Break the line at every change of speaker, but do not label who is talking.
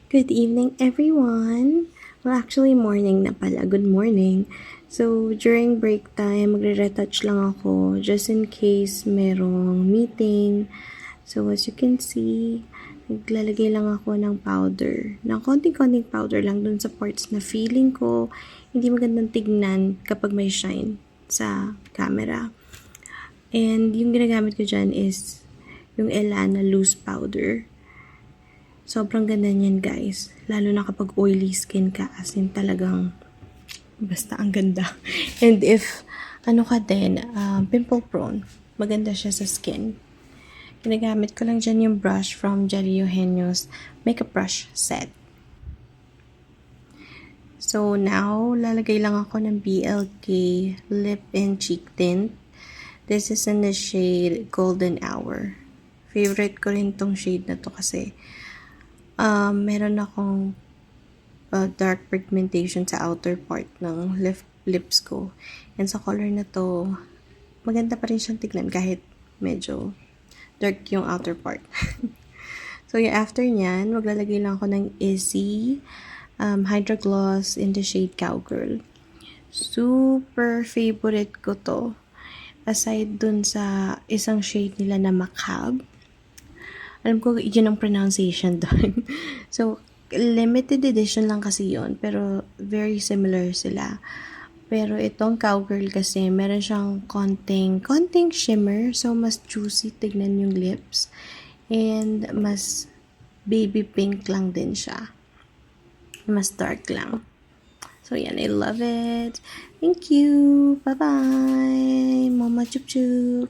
Good evening, everyone! Well, actually, morning na pala. Good morning. So, during break time, magre-retouch lang ako just in case merong meeting. So, as you can see, naglalagay lang ako ng powder. Ng konting-konting powder lang dun sa parts na feeling ko hindi magandang tignan kapag may shine sa camera. And yung ginagamit ko dyan is yung Elana loose powder. Sobrang ganda niyan, guys. Lalo na kapag oily skin ka, as in talagang basta ang ganda. And if ano ka din, pimple prone, maganda siya sa skin. Ginagamit ko lang dyan yung brush from Jelly Eugenio's makeup brush set. So now, lalagay lang ako ng BLK lip and cheek tint. This is in the shade Golden Hour. Favorite ko rin tong shade na to kasi meron akong dark pigmentation sa outer part ng lips ko. And sa color na to, maganda pa rin siyang tignan kahit medyo dark yung outer part. So, yung after nyan, maglalagay lang ako ng Izzy Hydra Gloss in the shade Cowgirl. Super favorite ko to. Aside dun sa isang shade nila na Macabre. Alam ko, yun ang pronunciation doon. So, limited edition lang kasi yun, pero very similar sila. Pero itong Cowgirl kasi, meron siyang konting shimmer, so mas juicy tignan yung lips. And mas baby pink lang din siya. Mas dark lang. So, yan, I love it. Thank you. Bye-bye. Mama chup chup.